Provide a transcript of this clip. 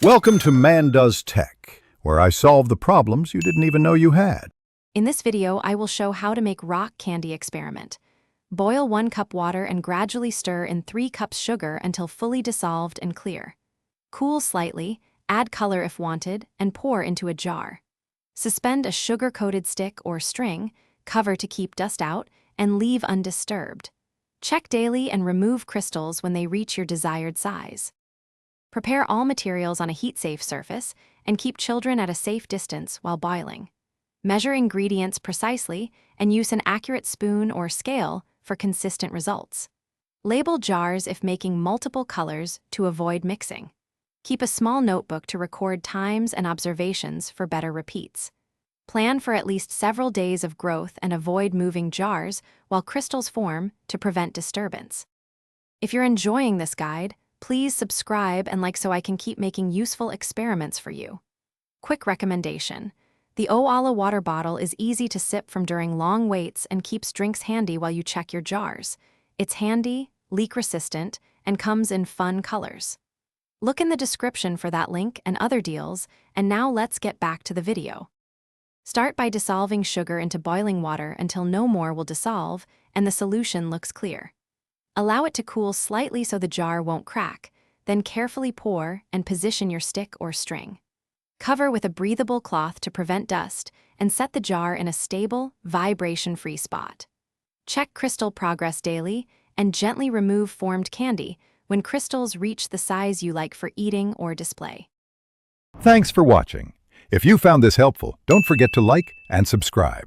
Welcome to Man Does Tech, where I solve the problems you didn't even know you had. In this video, I will show how to make rock candy experiment. Boil 1 cup water and gradually stir in 3 cups sugar until fully dissolved and clear. Cool slightly, add color if wanted, and pour into a jar. Suspend a sugar-coated stick or string, cover to keep dust out, and leave undisturbed. Check daily and remove crystals when they reach your desired size. Prepare all materials on a heat-safe surface and keep children at a safe distance while boiling. Measure ingredients precisely and use an accurate spoon or scale for consistent results. Label jars if making multiple colors to avoid mixing. Keep a small notebook to record times and observations for better repeats. Plan for at least several days of growth and avoid moving jars while crystals form to prevent disturbance. If you're enjoying this guide, please subscribe and like so I can keep making useful experiments for you. Quick recommendation. The Oala water bottle is easy to sip from during long waits and keeps drinks handy while you check your jars. It's handy, leak-resistant, and comes in fun colors. Look in the description for that link and other deals, and now let's get back to the video. Start by dissolving sugar into boiling water until no more will dissolve and the solution looks clear. Allow it to cool slightly so the jar won't crack, then carefully pour and position your stick or string. Cover with a breathable cloth to prevent dust and set the jar in a stable, vibration-free spot. Check crystal progress daily and gently remove formed candy when crystals reach the size you like for eating or display. Thanks for watching. If you found this helpful, don't forget to like and subscribe.